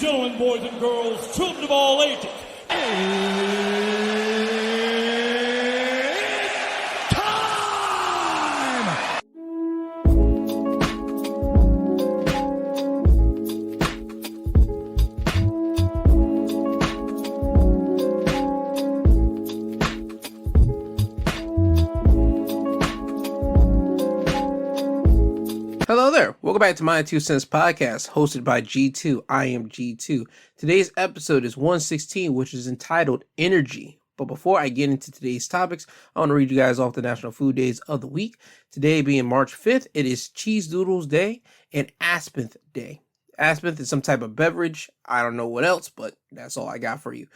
gentlemen, boys and girls, children of all ages, it's time! Hello there. Welcome back to My2Cents Podcast, hosted by G2. I am G2. Today's episode is 116, which is entitled Energy. But before I get into today's topics, I want to read you guys off the National Food Days of the week. Today being March 5th, it is Cheese Doodles Day and Aspenth Day. Aspenth is some type of beverage. I don't know what else, but that's all I got for you.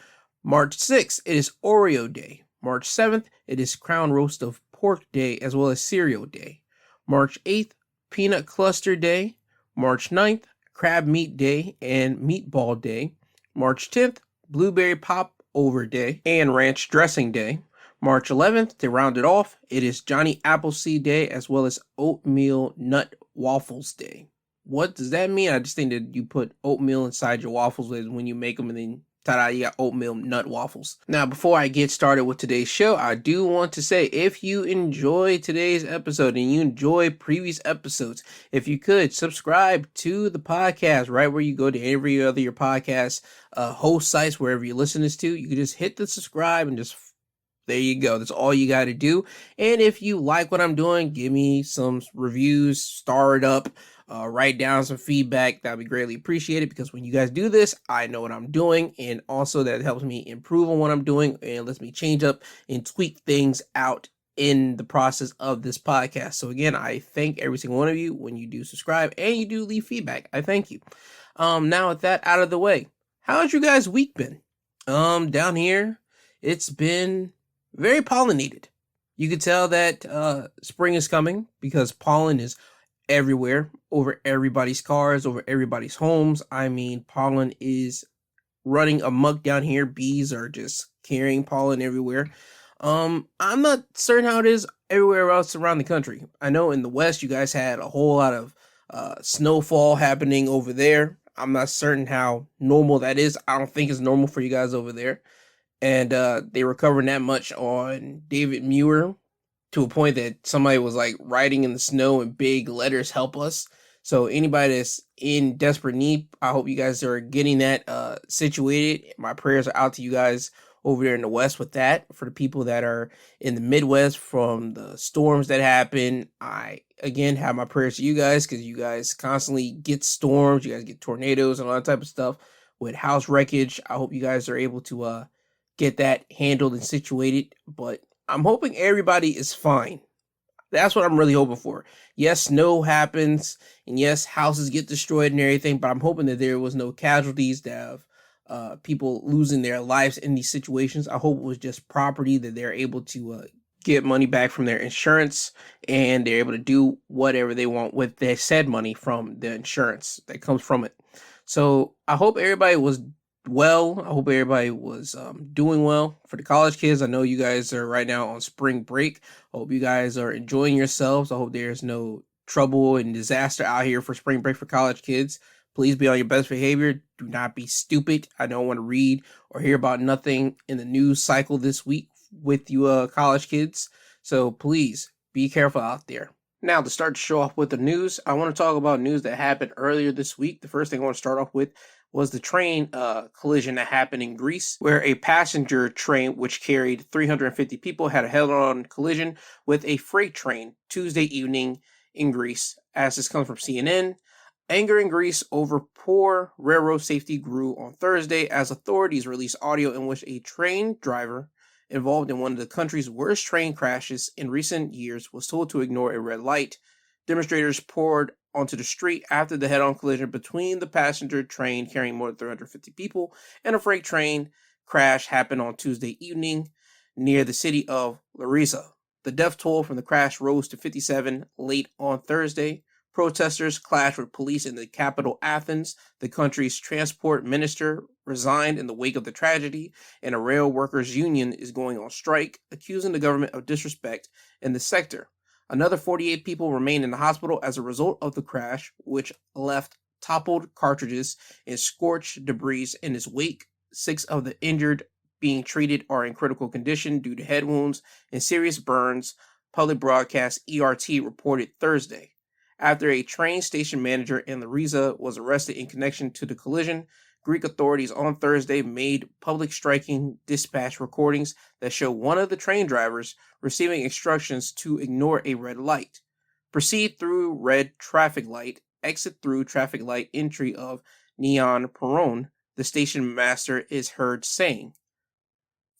March 6th, it is Oreo Day. March 7th, it is Crown Roast of Pork Day, as well as Cereal Day. March 8th, Peanut Cluster Day. March 9th, Crab Meat Day and Meatball Day. March 10th, Blueberry Pop Over Day and Ranch Dressing Day. March 11th, to round it off, it is Johnny Appleseed Day, as well as Oatmeal Nut Waffles Day. What does that mean? I just think that you put oatmeal inside your waffles when you make them, and then ta-da, you got oatmeal nut waffles. Now, before I get started with today's show, I do want to say, if you enjoy today's episode and you enjoy previous episodes, if you could subscribe to the podcast right where you go to every other your podcast host sites, wherever you listen this to, you can just hit the subscribe and just there you go. That's all you got to do. And if you like what I'm doing, give me some reviews, star it up, write down some feedback. That'd be greatly appreciated, because when you guys do this, I know what I'm doing. And also that helps me improve on what I'm doing and lets me change up and tweak things out in the process of this podcast. So again, I thank every single one of you when you do subscribe and you do leave feedback. I thank you. Now with that out of the way, how's your guys' week been? Down here, it's been very pollinated. You could tell that spring is coming because pollen is everywhere, over everybody's cars, over everybody's homes. I mean, pollen is running amok down here. Bees are just carrying pollen everywhere. I'm not certain how it is everywhere else around the country. I know in the West, you guys had a whole lot of snowfall happening over there. I'm not certain how normal that is. I don't think it's normal for you guys over there. And they were covering that much on David Muir, to a point that somebody was like writing in the snow in big letters, "Help us." So anybody that's in desperate need, I hope you guys are getting that situated. My prayers are out to you guys over there in the West with that. For the people that are in the Midwest from the storms that happen, I again have my prayers to you guys, because you guys constantly get storms, you guys get tornadoes and all that type of stuff with house wreckage. I hope you guys are able to get that handled and situated, but I'm hoping everybody is fine. That's what I'm really hoping for. Yes, snow happens, and yes, houses get destroyed and everything, but I'm hoping that there was no casualties, that have people losing their lives in these situations. I hope it was just property that they're able to get money back from their insurance, and they're able to do whatever they want with their said money from the insurance that comes from it. So I hope everybody was well. I hope everybody was doing well. For the college kids, I know you guys are right now on spring break. I hope you guys are enjoying yourselves. I hope there's no trouble and disaster out here for spring break for college kids. Please be on your best behavior. Do not be stupid. I don't want to read or hear about nothing in the news cycle this week with you college kids. So please be careful out there. Now, to start the show off with the news, I want to talk about news that happened earlier this week. The first thing I want to start off with was the train collision that happened in Greece, where a passenger train which carried 350 people had a head-on collision with a freight train Tuesday evening in Greece. As this comes from CNN, anger in Greece over poor railroad safety grew on Thursday as authorities released audio in which a train driver involved in one of the country's worst train crashes in recent years was told to ignore a red light. Demonstrators poured onto the street after the head-on collision between the passenger train carrying more than 350 people and a freight train crash happened on Tuesday evening near the city of Larissa. The death toll from the crash rose to 57 late on Thursday. Protesters clashed with police in the capital Athens. The country's transport minister resigned in the wake of the tragedy, and a rail workers' union is going on strike, accusing the government of disrespect in the sector. Another 48 people remain in the hospital as a result of the crash, which left toppled cartridges and scorched debris in his wake. 6 of the injured being treated are in critical condition due to head wounds and serious burns, public broadcast ERT reported Thursday. After a train station manager in Larissa was arrested in connection to the collision, Greek authorities on Thursday made public striking dispatch recordings that show one of the train drivers receiving instructions to ignore a red light. Proceed through red traffic light, exit through traffic light entry of neon peron, the station master is heard saying.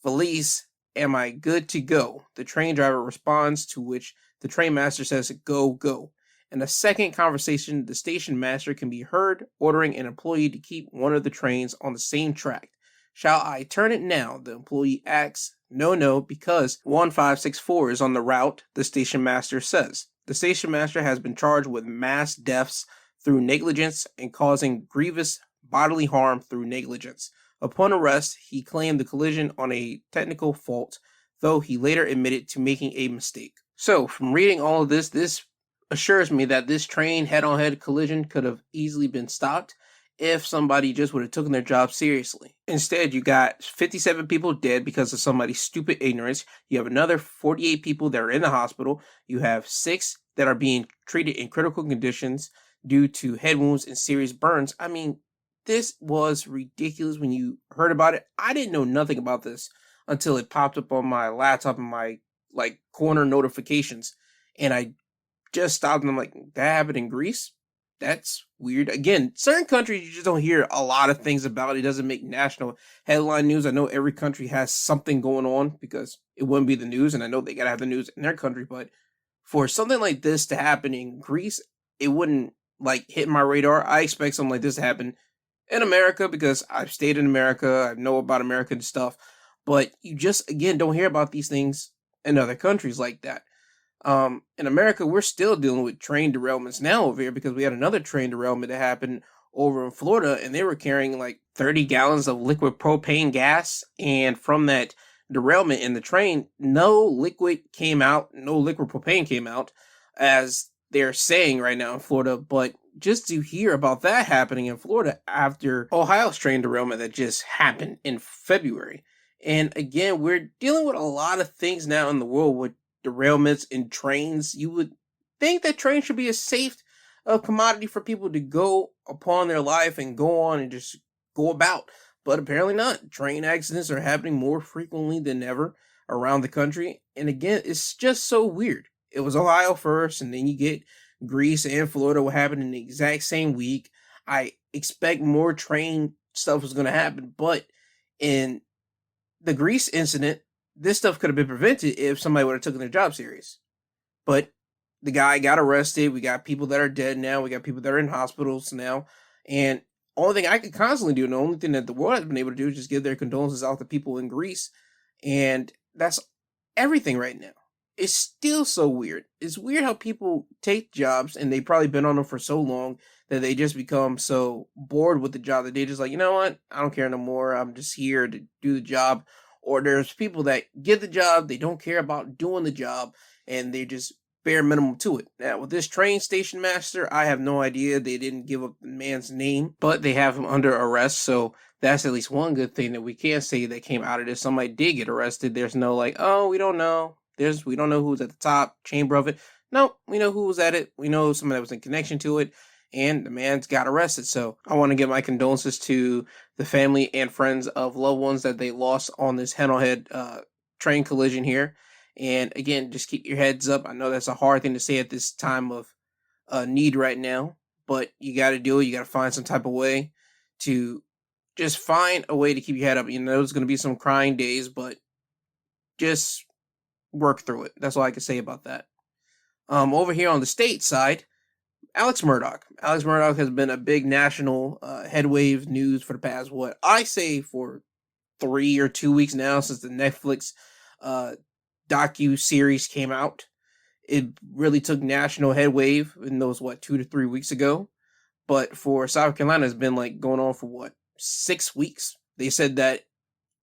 Valise, am I good to go? The train driver responds, to which the train master says, go, go. In a second conversation, the station master can be heard ordering an employee to keep one of the trains on the same track. Shall I turn it now? The employee asks. No, because 1564 is on the route, the station master says. The station master has been charged with mass deaths through negligence and causing grievous bodily harm through negligence. Upon arrest, he claimed the collision on a technical fault, though he later admitted to making a mistake. So, from reading all of this assures me that this train head-on-head collision could have easily been stopped if somebody just would have taken their job seriously. Instead, you got 57 people dead because of somebody's stupid ignorance. You have another 48 people that are in the hospital. You have 6 that are being treated in critical conditions due to head wounds and serious burns. I mean, this was ridiculous when you heard about it. I didn't know nothing about this until it popped up on my laptop in my corner notifications. And I just stopped and I'm like, that happened in Greece? That's weird. Again, certain countries you just don't hear a lot of things about. It doesn't make national headline news. I know every country has something going on because it wouldn't be the news, and I know they gotta have the news in their country, but for something like this to happen in Greece, it wouldn't hit my radar. I expect something like this to happen in America because I've stayed in America. I know about American stuff, but you just, again, don't hear about these things in other countries like that. In America, we're still dealing with train derailments now over here because we had another train derailment that happened over in Florida, and they were carrying 30 gallons of liquid propane gas, and from that derailment in the train, no liquid propane came out, as they're saying right now in Florida. But just to hear about that happening in Florida after Ohio's train derailment that just happened in February. And again, we're dealing with a lot of things now in the world with derailments in trains. You would think that trains should be a safe commodity for people to go upon their life and go on and just go about. But apparently not. Train accidents are happening more frequently than ever around the country. And again, it's just so weird. It was Ohio first, and then you get Greece and Florida what happened in the exact same week. I expect more train stuff was going to happen. But in the Greece incident, this stuff could have been prevented if somebody would have taken their job serious. But the guy got arrested. We got people that are dead now. We got people that are in hospitals now. And only thing I could constantly do, and the only thing that the world has been able to do is just give their condolences out to people in Greece. And that's everything right now. It's still so weird. It's weird how people take jobs and they've probably been on them for so long that they just become so bored with the job that they just you know what? I don't care no more. I'm just here to do the job. Or there's people that get the job, they don't care about doing the job, and they just bare minimum to it. Now, with this train station master, I have no idea. They didn't give up the man's name, but they have him under arrest, so that's at least one good thing that we can say that came out of this. Somebody did get arrested. There's no oh, we don't know. We don't know who's at the top chamber of it. No, we know who was at it. We know somebody that was in connection to it. And the man's got arrested. So I want to give my condolences to the family and friends of loved ones that they lost on this head-on-head train collision here. And again, just keep your heads up. I know that's a hard thing to say at this time of need right now, but you got to do it. You got to find some type of way to just find a way to keep your head up. You know, there's going to be some crying days, but just work through it. That's all I can say about that. Over here on the state side, Alex Murdaugh. Alex Murdaugh has been a big national headwave news for the past, for 3 or 2 weeks now since the Netflix docu-series came out. It really took national headwave in those, 2 to 3 weeks ago. But for South Carolina, it's been going on for 6 weeks. They said that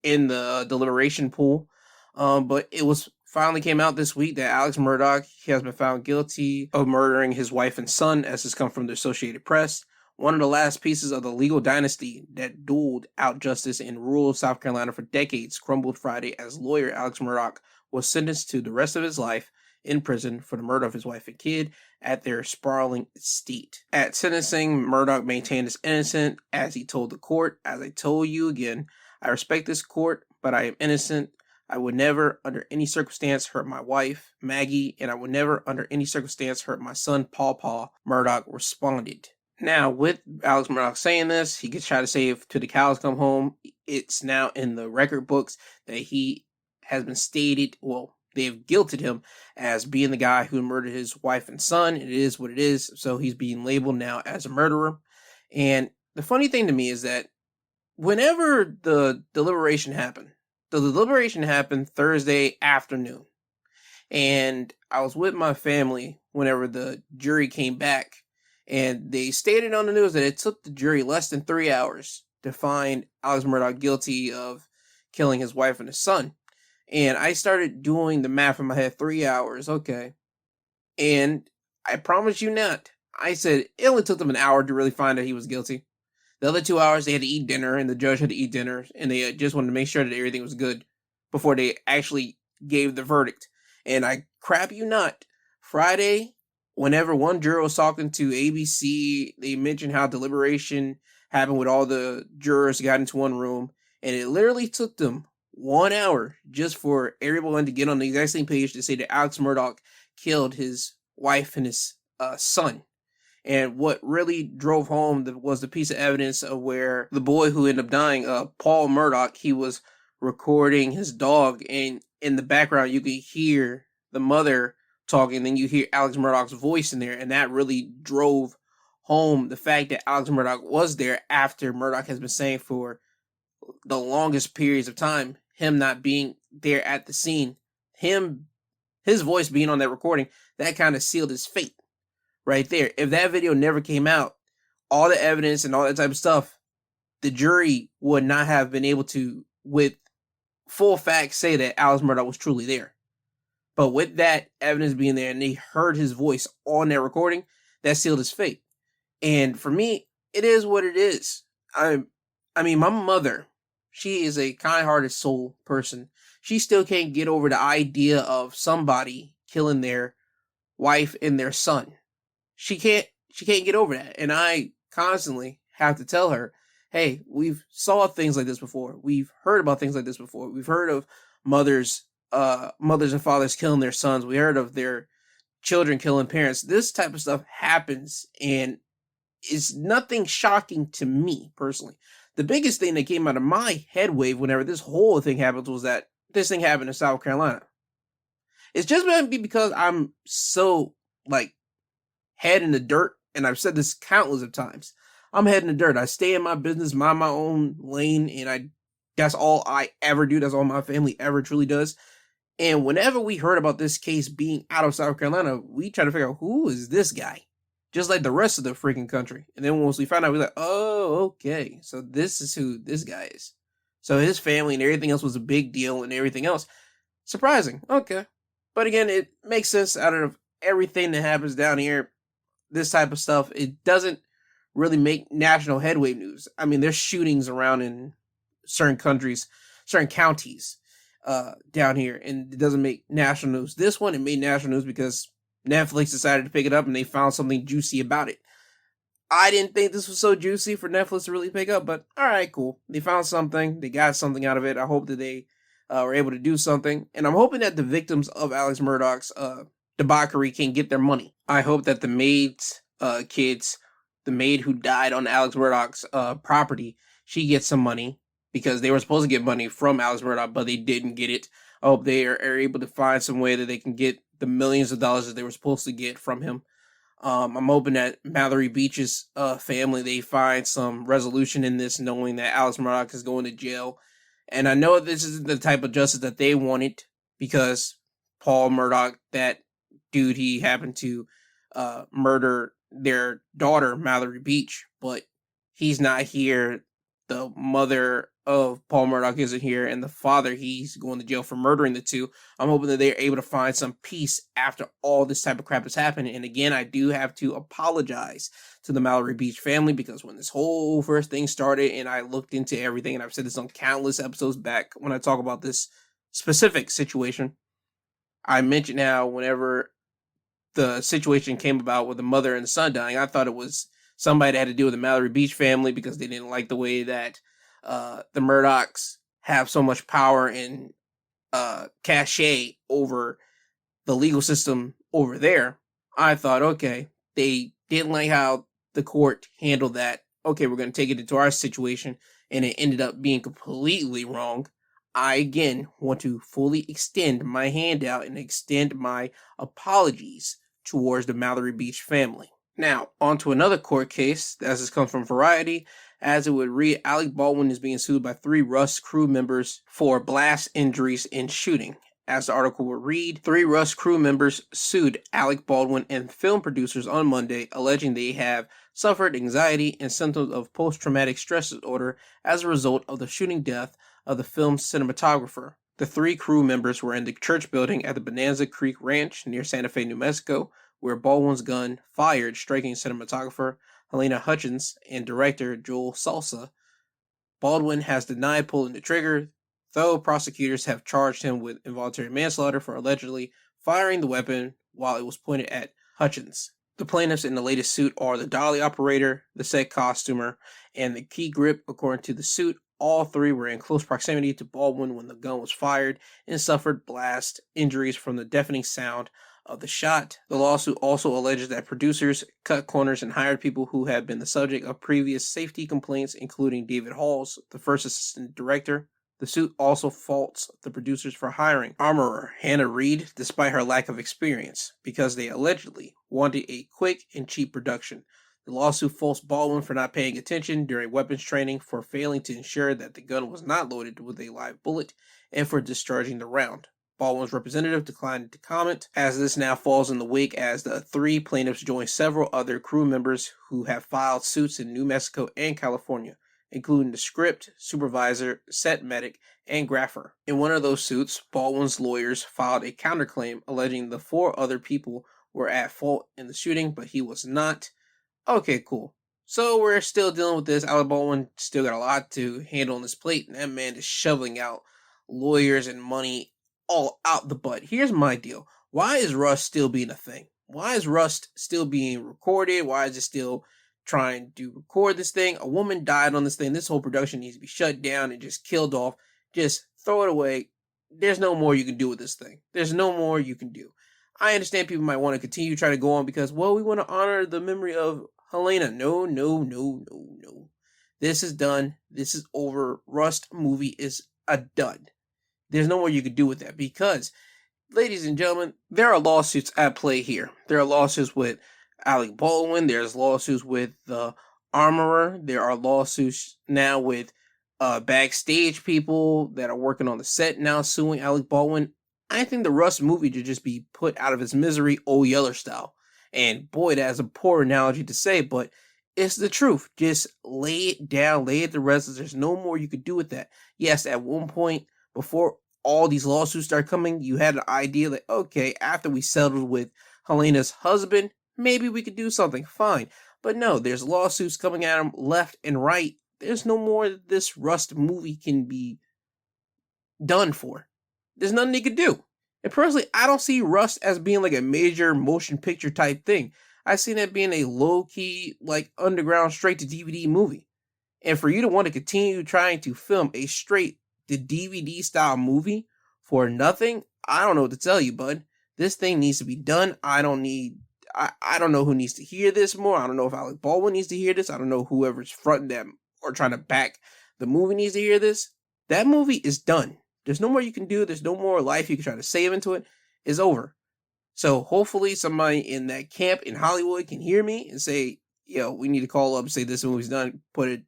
in the deliberation pool. But it was finally came out this week that Alex Murdaugh has been found guilty of murdering his wife and son, as has come from the Associated Press. one of the last pieces of the legal dynasty that doled out justice in rural South Carolina for decades, crumbled Friday as lawyer Alex Murdaugh was sentenced to the rest of his life in prison for the murder of his wife and kid at their sprawling estate. At sentencing, Murdaugh maintained his innocence as he told the court, "As I told you again, I respect this court, but I am innocent. I would never, under any circumstance, hurt my wife, Maggie, and I would never, under any circumstance, hurt my son, Paw," Murdaugh responded. Now, with Alex Murdaugh saying this, he could try to say "till the cows come home." It's now in the record books that he has been stated, well, they've guilted him as being the guy who murdered his wife and son. It is what it is, so he's being labeled now as a murderer. And the funny thing to me is that whenever the deliberation happened Thursday afternoon, and I was with my family whenever the jury came back, and they stated on the news that it took the jury less than 3 hours to find Alex Murdaugh guilty of killing his wife and his son. And I started doing the math in my head, 3 hours, okay. And I promise you not, I said it only took them an hour to really find out he was guilty. The other 2 hours, they had to eat dinner, and the judge had to eat dinner, and they just wanted to make sure that everything was good before they actually gave the verdict. And I crap you not, Friday, whenever one juror was talking to ABC, they mentioned how deliberation happened with all the jurors got into one room, and it literally took them 1 hour just for everyone to get on the exact same page to say that Alex Murdaugh killed his wife and his son. And what really drove home was the piece of evidence of where the boy who ended up dying, Paul Murdaugh, he was recording his dog, and in the background you could hear the mother talking, and then you hear Alex Murdaugh's voice in there, and that really drove home the fact that Alex Murdaugh was there after Murdaugh has been saying for the longest periods of time, him not being there at the scene, his voice being on that recording, that kind of sealed his fate right there. If that video never came out, all the evidence and all that type of stuff, the jury would not have been able to, with full facts, say that Alex Murdaugh was truly there. But with that evidence being there and they heard his voice on that recording, that sealed his fate. And for me, it is what it is. I mean, my mother, she is a kind-hearted soul person. She still can't get over the idea of somebody killing their wife and their son. She can't get over that. And I constantly have to tell her, hey, we've saw things like this before. We've heard about things like this before. We've heard of mothers and fathers killing their sons. We heard of their children killing parents. This type of stuff happens, and it's nothing shocking to me personally. The biggest thing that came out of my head wave whenever this whole thing happened was that this thing happened in South Carolina. It's just maybe because I'm so, head in the dirt, and I've said this countless of times. I'm head in the dirt. I stay in my business, mind my own lane, and that's all I ever do. That's all my family ever truly does. And whenever we heard about this case being out of South Carolina, we tried to figure out, who is this guy? Just like the rest of the freaking country. And then once we found out, we were like, oh, okay. So this is who this guy is. So his family and everything else was a big deal and everything else. Surprising. Okay. But again, it makes sense out of everything that happens down here. This type of stuff, it doesn't really make national headway news. I mean, there's shootings around in certain countries, certain counties down here, and it doesn't make national news. This one, it made national news because Netflix decided to pick it up and they found something juicy about it. I didn't think this was so juicy for Netflix to really pick up, but all right, cool. They found something. They got something out of it. I hope that they were able to do something. And I'm hoping that the victims of Alex Murdaugh's debauchery can get their money. I hope that the maid's kids, the maid who died on Alex Murdaugh's property, she gets some money because they were supposed to get money from Alex Murdaugh, but they didn't get it. I hope they are able to find some way that they can get the millions of dollars that they were supposed to get from him. I'm hoping that Mallory Beach's family, they find some resolution in this, knowing that Alex Murdaugh is going to jail. And I know this isn't the type of justice that they wanted, because Paul Murdaugh, that dude, he happened to murder their daughter, Mallory Beach, but he's not here. the mother of Paul Murdaugh isn't here, and the father, he's going to jail for murdering the two. I'm hoping that they're able to find some peace after all this type of crap has happened. And again, I do have to apologize to the Mallory Beach family, because when this whole first thing started and I looked into everything, and I've said this on countless episodes back when I talk about this specific situation, I mentioned how whenever the situation came about with the mother and the son dying, I thought it was somebody that had to do with the Mallory Beach family, because they didn't like the way that the Murdaughs have so much power and cachet over the legal system over there. I thought, okay, they didn't like how the court handled that. Okay, we're going to take it into our situation, and it ended up being completely wrong. I, again, want to fully extend my hand out and extend my apologies towards the Mallory Beach family. Now, on to another court case, as this comes from Variety. As it would read, Alec Baldwin is being sued by 3 Rust crew members for blast injuries in shooting. As the article would read, 3 Rust crew members sued Alec Baldwin and film producers on Monday, alleging they have suffered anxiety and symptoms of post-traumatic stress disorder as a result of the shooting death of the film's cinematographer. The 3 crew members were in the church building at the Bonanza Creek Ranch near Santa Fe, New Mexico, where Baldwin's gun fired, striking cinematographer Helena Hutchins and director Joel Salsa. Baldwin has denied pulling the trigger, though prosecutors have charged him with involuntary manslaughter for allegedly firing the weapon while it was pointed at Hutchins. The plaintiffs in the latest suit are the dolly operator, the set costumer, and the key grip. According to the suit, all 3 were in close proximity to Baldwin when the gun was fired and suffered blast injuries from the deafening sound of the shot. The lawsuit also alleges that producers cut corners and hired people who had been the subject of previous safety complaints, including David Halls, the first assistant director. The suit also faults the producers for hiring armorer Hannah Reed despite her lack of experience, because they allegedly wanted a quick and cheap production. The lawsuit faults Baldwin for not paying attention during weapons training, for failing to ensure that the gun was not loaded with a live bullet, and for discharging the round. Baldwin's representative declined to comment, as this now falls in the wake as the 3 plaintiffs join several other crew members who have filed suits in New Mexico and California, including the script, supervisor, set medic, and grapher. In one of those suits, Baldwin's lawyers filed a counterclaim alleging the 4 other people were at fault in the shooting, but he was not. Okay, cool. So we're still dealing with this. Alec Baldwin still got a lot to handle on his plate, and that man is shoveling out lawyers and money all out the butt. Here's my deal. Why is Rust still being a thing? Why is Rust still being recorded? Why is it still trying to record this thing? A woman died on this thing. This whole production needs to be shut down and just killed off. Just throw it away. There's no more you can do with this thing. There's no more you can do. I understand people might want to continue trying to go on because, well, we want to honor the memory of Helena. No. This is done. This is over. Rust movie is a dud. There's no more you can do with that, because, ladies and gentlemen, there are lawsuits at play here. There are lawsuits with Alec Baldwin. There's lawsuits with the armorer. There are lawsuits now with backstage people that are working on the set now suing Alec Baldwin. I think the Rust movie should just be put out of its misery, Old Yeller style. And boy, that's a poor analogy to say, but it's the truth. Just lay it down, lay it to rest. There's no more you could do with that. Yes, at one point, before all these lawsuits start coming, you had an idea that, okay, after we settled with Helena's husband, maybe we could do something. Fine. But no, there's lawsuits coming at him left and right. There's no more that this Rust movie can be done for. There's nothing they could do. And personally, I don't see Rust as being like a major motion picture type thing. I see that being a low-key, like, underground straight-to-DVD movie. And for you to want to continue trying to film a straight-to-DVD style movie for nothing, I don't know what to tell you, bud. This thing needs to be done. I don't know who needs to hear this more. I don't know if Alec Baldwin needs to hear this. I don't know whoever's fronting them or trying to back the movie needs to hear this. That movie is done. There's no more you can do. There's no more life you can try to save into it. It's over. So hopefully somebody in that camp in Hollywood can hear me and say, yo, we need to call up and say this movie's done. Put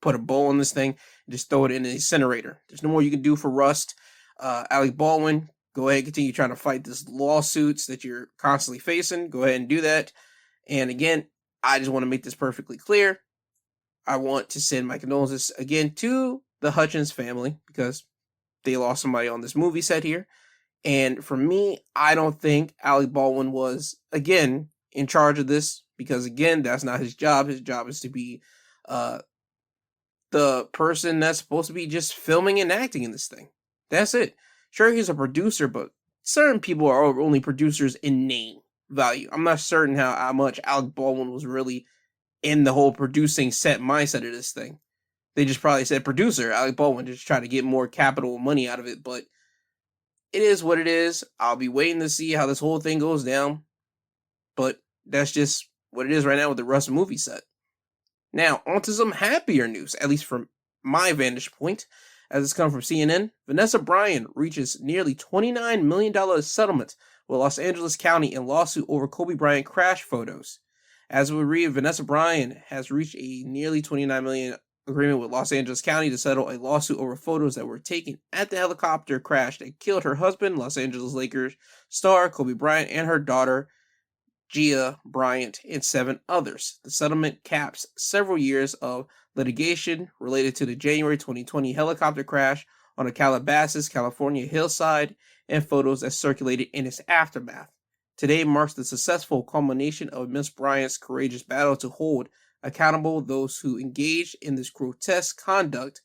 a bow on this thing and just throw it in an incinerator. There's no more you can do for Rust. Alec Baldwin, go ahead and continue trying to fight this lawsuits that you're constantly facing. Go ahead and do that. And again, I just want to make this perfectly clear. I want to send my condolences again to the Hutchins family because they lost somebody on this movie set here. And for me, I don't think Alec Baldwin was, again, in charge of this because, again, that's not his job. His job is to be the person that's supposed to be just filming and acting in this thing. That's it. Sure, he's a producer, but certain people are only producers in name value. I'm not certain how much Alec Baldwin was really in the whole producing set mindset of this thing. They just probably said producer, Alec Baldwin, just try to get more capital money out of it, but it is what it is. I'll be waiting to see how this whole thing goes down, but that's just what it is right now with the Rust movie set. Now, on to some happier news, at least from my vantage point, as it's come from CNN. Vanessa Bryant reaches nearly $29 million settlement with Los Angeles County in lawsuit over Kobe Bryant crash photos. As we read, Vanessa Bryant has reached a nearly $29 million agreement with Los Angeles County to settle a lawsuit over photos that were taken at the helicopter crash that killed her husband, Los Angeles Lakers star Kobe Bryant, and her daughter, Gia Bryant, and 7 others. The settlement caps several years of litigation related to the January 2020 helicopter crash on a Calabasas, California hillside and photos that circulated in its aftermath. Today marks the successful culmination of Ms. Bryant's courageous battle to hold accountable those who engaged in this grotesque conduct.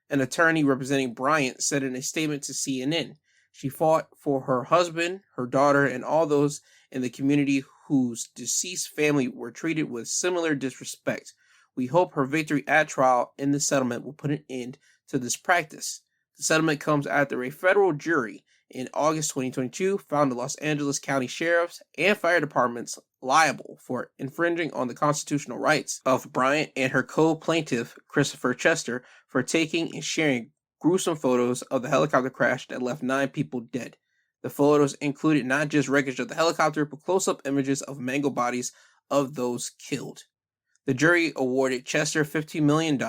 An attorney representing Bryant said in a statement to CNN, she fought for her husband, her daughter, and all those in the community whose deceased family were treated with similar disrespect. We hope her victory at trial in the settlement will put an end to this practice. The settlement comes after a federal jury in August 2022 found the Los Angeles County sheriffs and fire departments liable for infringing on the constitutional rights of Bryant and her co-plaintiff, Christopher Chester, for taking and sharing gruesome photos of the helicopter crash that left 9 people dead. The photos included not just wreckage of the helicopter, but close-up images of mangled bodies of those killed. The jury awarded Chester $15 million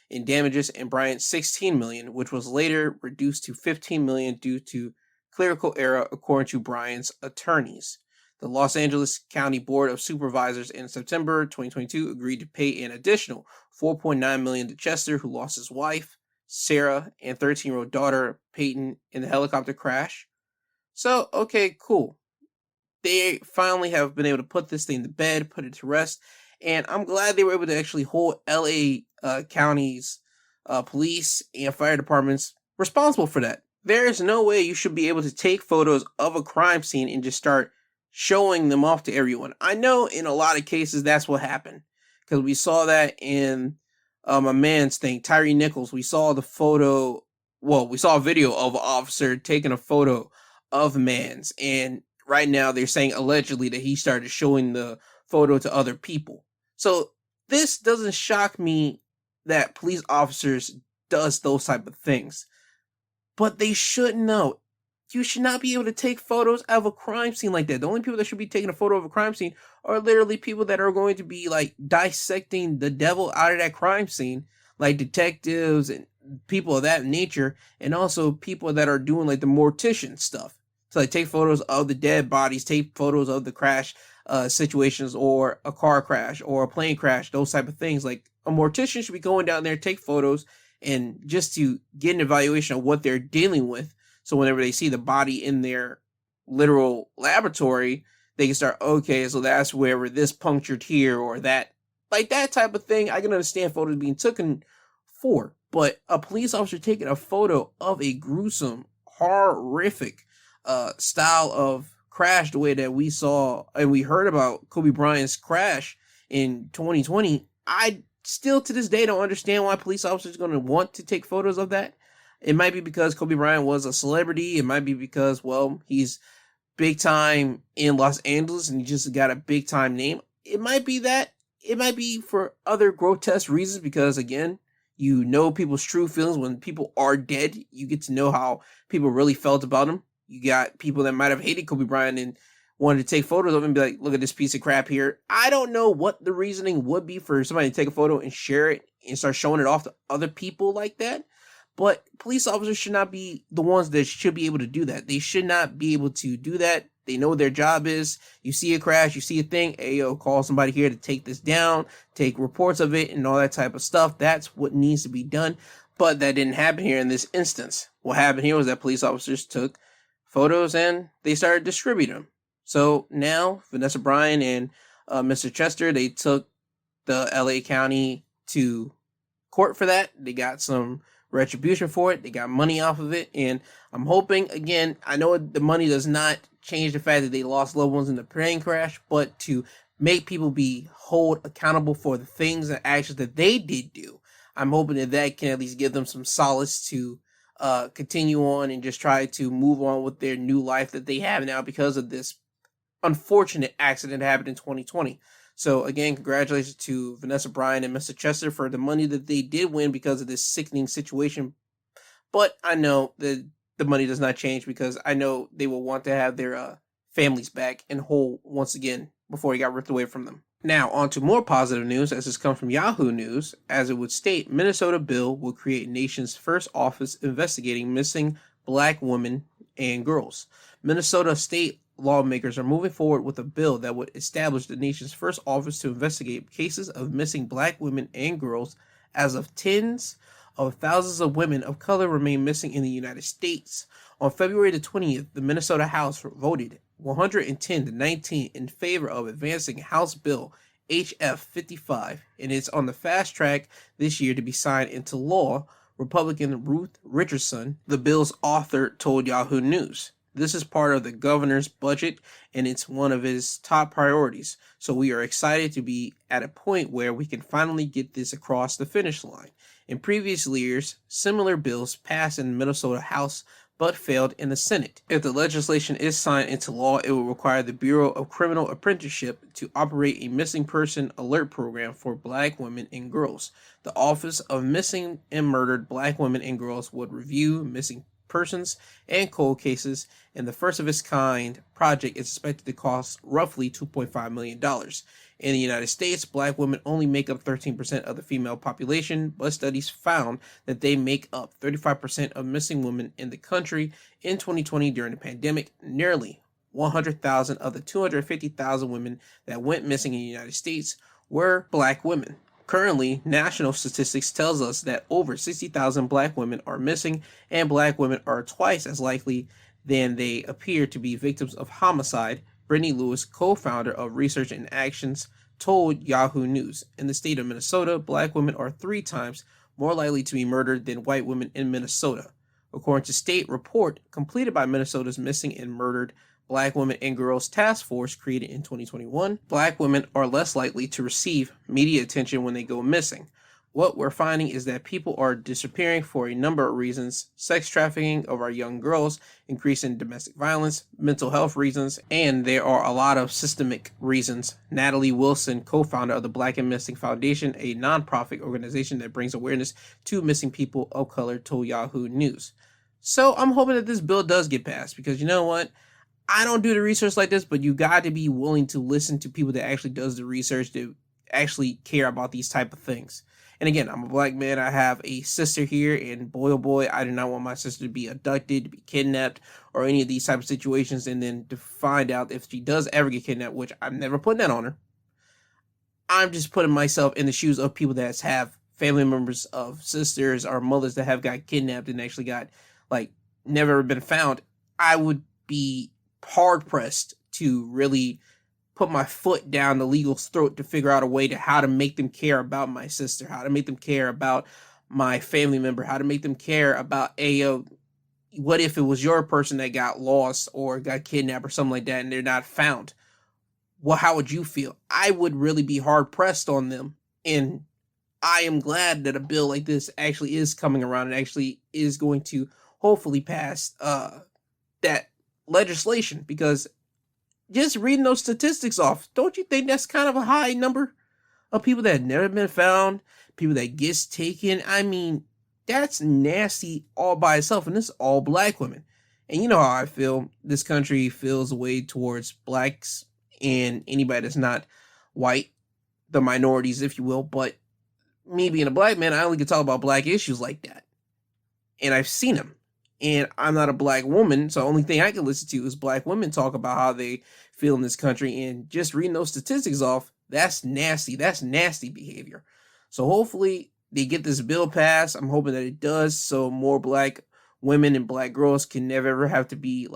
in damages and Bryant $16 million, which was later reduced to $15 million due to clerical error, according to Bryant's attorneys. The Los Angeles County Board of Supervisors in September 2022 agreed to pay an additional $4.9 million to Chester, who lost his wife, Sarah, and 13-year-old daughter, Peyton, in the helicopter crash. So, okay, cool. They finally have been able to put this thing to bed, put it to rest, and I'm glad they were able to actually hold LA County's police and fire departments responsible for that. There is no way you should be able to take photos of a crime scene and just start showing them off to everyone. I know in a lot of cases that's what happened, because we saw that in a man's thing, Tyree Nichols. We saw the photo, we saw a video of an officer taking a photo of Mans, and right now they're saying allegedly that he started showing the photo to other people. So this doesn't shock me that police officers does those type of things, but they should know. You should not be able to take photos of a crime scene like that. The only people that should be taking a photo of a crime scene are literally people that are going to be like dissecting the devil out of that crime scene, like detectives and people of that nature, and also people that are doing like the mortician stuff. So like take photos of the dead bodies, take photos of the crash situations, or a car crash or a plane crash, those type of things. Like a mortician should be going down there, take photos, and just to get an evaluation of what they're dealing with. So whenever they see the body in their literal laboratory, they can start, okay, so that's wherever this punctured here or that. Like that type of thing, I can understand photos being taken for. But a police officer taking a photo of a gruesome, horrific style of crash, the way that we saw and we heard about Kobe Bryant's crash in 2020, I still to this day don't understand why police officers are going to want to take photos of that. It might be because Kobe Bryant was a celebrity. It might be because, he's big time in Los Angeles and he just got a big time name. It might be that. It might be for other grotesque reasons because, again, you know people's true feelings. When people are dead, you get to know how people really felt about him. You got people that might have hated Kobe Bryant and wanted to take photos of him and be like, look at this piece of crap here. I don't know what the reasoning would be for somebody to take a photo and share it and start showing it off to other people like that. But police officers should not be the ones that should be able to do that. They should not be able to do that They know what their job is. You see a crash, you see a thing, hey, yo, call somebody here to take this down, take reports of it, and all that type of stuff. That's what needs to be done. But that didn't happen here in this instance. What happened here was that police officers took photos and they started distributing them. So now Vanessa Bryant and Mr. Chester, they took the LA County to court for that. They got some retribution for it. They got money off of it. And I'm hoping, again, I know the money does not change the fact that they lost loved ones in the plane crash, but to make people be held accountable for the things and actions that they did do, I'm hoping that that can at least give them some solace to continue on and just try to move on with their new life that they have now because of this unfortunate accident that happened in 2020. So again, congratulations to Vanessa Bryant and Mr. Chester for the money that they did win because of this sickening situation. But I know that the money does not change because I know they will want to have their families back and whole once again before he got ripped away from them. Now, on to more positive news, as this comes from Yahoo News. As it would state, Minnesota bill will create nation's first office investigating missing black women and girls. Minnesota state lawmakers are moving forward with a bill that would establish the nation's first office to investigate cases of missing black women and girls, as of tens of thousands of women of color remain missing in the United States. On February the 20th, the Minnesota House voted 110 to 19 in favor of advancing House Bill HF 55, and it's on the fast track this year to be signed into law. Republican Ruth Richardson, the bill's author, told Yahoo News. This is part of the governor's budget, and it's one of his top priorities. So we are excited to be at a point where we can finally get this across the finish line. In previous years, similar bills passed in the Minnesota House but failed in the Senate. If the legislation is signed into law, it will require the Bureau of Criminal Apprenticeship to operate a missing person alert program for black women and girls. The Office of Missing and Murdered Black Women and Girls would review missing persons and cold cases, and the first of its kind project is expected to cost roughly $2.5 million. In the United States, black women only make up 13% of the female population, but studies found that they make up 35% of missing women in the country. In 2020, during the pandemic, nearly 100,000 of the 250,000 women that went missing in the United States were black women. Currently, national statistics tells us that over 60,000 black women are missing, and black women are twice as likely than they appear to be victims of homicide. Brittany Lewis, co-founder of Research and Actions, told Yahoo News. In the state of Minnesota, black women are 3 times more likely to be murdered than white women in Minnesota. According to state report completed by Minnesota's Missing and Murdered Black Women and Girls Task Force created in 2021, black women are less likely to receive media attention when they go missing. What we're finding is that people are disappearing for a number of reasons: sex trafficking of our young girls, increase in domestic violence, mental health reasons, and there are a lot of systemic reasons. Natalie Wilson, co-founder of the Black and Missing Foundation, a nonprofit organization that brings awareness to missing people of color, told Yahoo News. So I'm hoping that this bill does get passed, because you know what? I don't do the research like this, but you got to be willing to listen to people that actually does the research, that actually care about these type of things. And again, I'm a black man. I have a sister here, and boy, oh boy, I do not want my sister to be abducted, to be kidnapped, or any of these type of situations, and then to find out if she does ever get kidnapped, which I'm never putting that on her. I'm just putting myself in the shoes of people that have family members of sisters or mothers that have got kidnapped and actually got, like, never been found. I would be hard-pressed to really put my foot down the legal's throat to figure out a way to how to make them care about my sister, how to make them care about my family member, how to make them care about, what if it was your person that got lost or got kidnapped or something like that and they're not found? Well, how would you feel? I would really be hard-pressed on them. And I am glad that a bill like this actually is coming around and actually is going to hopefully pass that legislation, because just reading those statistics off, don't you think that's kind of a high number of people that have never been found, people that gets taken? I mean, that's nasty all by itself, and this is all black women. And you know how I feel. This country feels a way towards blacks and anybody that's not white, the minorities, if you will. But me being a black man, I only can talk about black issues like that. And I've seen them. and I'm not a black woman, so the only thing I can listen to is black women talk about how they feel in this country, and just reading those statistics off, that's nasty. That's nasty behavior. So hopefully they get this bill passed. I'm hoping that it does, so more black women and black girls can never ever have to be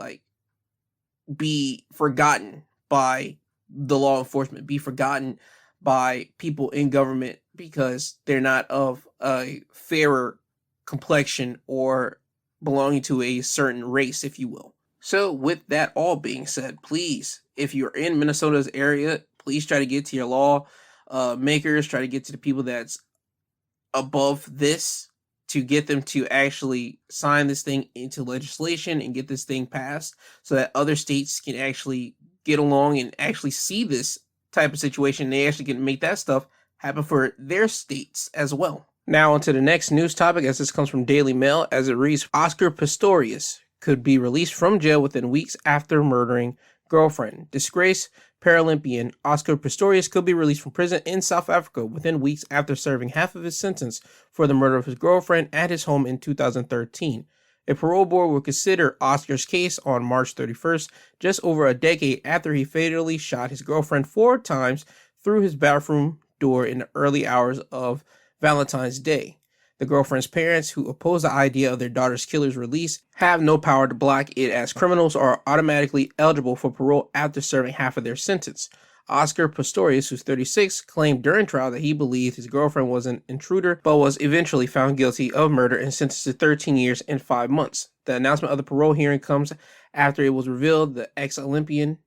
forgotten by the law enforcement, be forgotten by people in government because they're not of a fairer complexion or belonging to a certain race, if you will. So with that all being said, please, if you're in Minnesota's area, please try to get to your law makers, try to get to the people that's above this to get them to actually sign this thing into legislation and get this thing passed so that other states can actually get along and actually see this type of situation. They actually can make that stuff happen for their states as well. Now on to the next news topic, as this comes from Daily Mail, as it reads, Oscar Pistorius could be released from jail within weeks after murdering girlfriend. Disgraced Paralympian Oscar Pistorius could be released from prison in South Africa within weeks after serving half of his sentence for the murder of his girlfriend at his home in 2013. A parole board will consider Oscar's case on March 31st, just over a decade after he fatally shot his girlfriend 4 times through his bathroom door in the early hours of Valentine's Day. The girlfriend's parents, who oppose the idea of their daughter's killer's release, have no power to block it, as criminals are automatically eligible for parole after serving half of their sentence. Oscar Pistorius, who's 36, claimed during trial that he believed his girlfriend was an intruder, but was eventually found guilty of murder and sentenced to 13 years and 5 months. The announcement of the parole hearing comes after it was revealed the ex-Olympian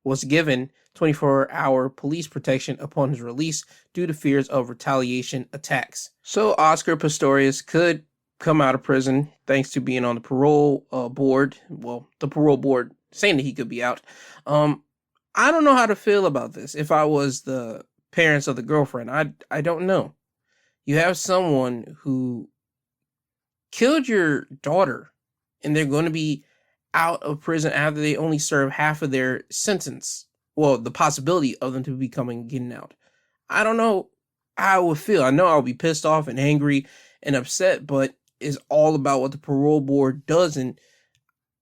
was given 24-hour police protection upon his release due to fears of retaliation attacks. So Oscar Pistorius could come out of prison thanks to being on the parole board. Well, the parole board saying that he could be out. I don't know how to feel about this. If I was the parents of the girlfriend, I don't know. You have someone who killed your daughter and they're going to be out of prison after they only serve half of their sentence. Well, the possibility of them to be getting out. I don't know how I would feel. I know I'll be pissed off and angry and upset, but it's all about what the parole board does, and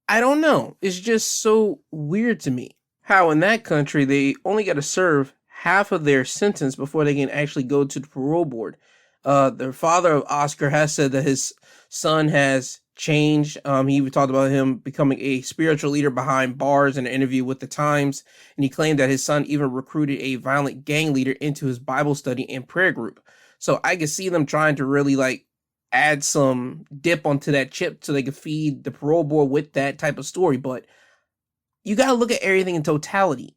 I don't know. It's just so weird to me how in that country they only got to serve half of their sentence before they can actually go to the parole board. The father of Oscar has said that his son has changed. He even talked about him becoming a spiritual leader behind bars in an interview with the Times, and he claimed that his son even recruited a violent gang leader into his Bible study and prayer group. So I could see them trying to really add some dip onto that chip so they could feed the parole board with that type of story. But you got to look at everything in totality.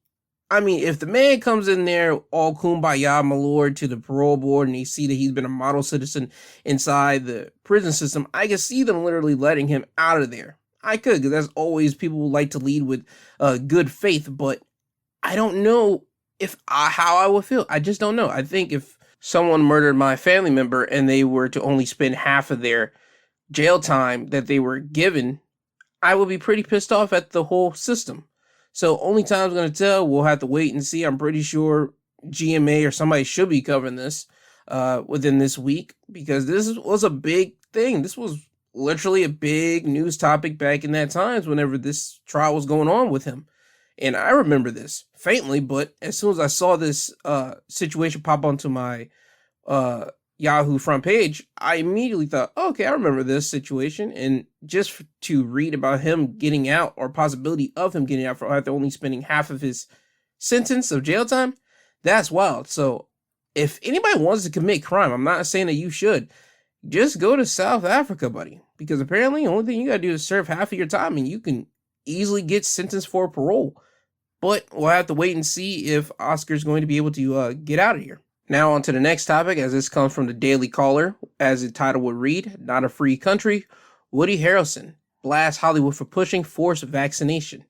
I mean, if the man comes in there all kumbaya, my lord, to the parole board, and they see that he's been a model citizen inside the prison system, I could see them literally letting him out of there. I could, because that's always people who like to lead with good faith, but I don't know how I would feel. I just don't know. I think if someone murdered my family member and they were to only spend half of their jail time that they were given, I would be pretty pissed off at the whole system. So only time's going to tell. We'll have to wait and see. I'm pretty sure GMA or somebody should be covering this within this week, because this was a big thing. This was literally a big news topic back in that times whenever this trial was going on with him. And I remember this faintly, but as soon as I saw this situation pop onto my Yahoo front page, I immediately thought, okay, I remember this situation. And just to read about him getting out, or possibility of him getting out after only spending half of his sentence of jail time, that's wild. So if anybody wants to commit crime, I'm not saying that you should, just go to South Africa, buddy, because apparently the only thing you gotta do is serve half of your time and you can easily get sentenced for parole. But we'll have to wait and see if Oscar's going to be able to get out of here. Now on to the next topic, as this comes from the Daily Caller, as the title would read, Not a Free Country. Woody Harrelson blasts Hollywood for pushing forced vaccination.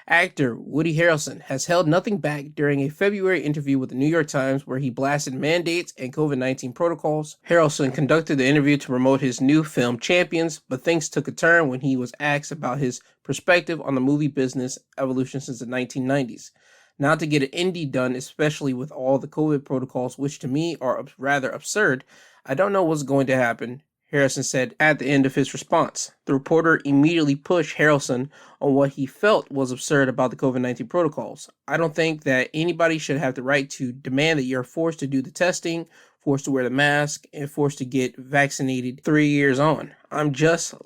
Actor Woody Harrelson has held nothing back during a February interview with the New York Times where he blasted mandates and COVID-19 protocols. Harrelson conducted the interview to promote his new film Champions, but things took a turn when he was asked about his perspective on the movie business evolution since the 1990s. Not to get an indie done, especially with all the COVID protocols, which to me are rather absurd. I don't know what's going to happen, Harrelson said at the end of his response. The reporter immediately pushed Harrelson on what he felt was absurd about the COVID-19 protocols. I don't think that anybody should have the right to demand that you're forced to do the testing, forced to wear the mask, and forced to get vaccinated 3 years on.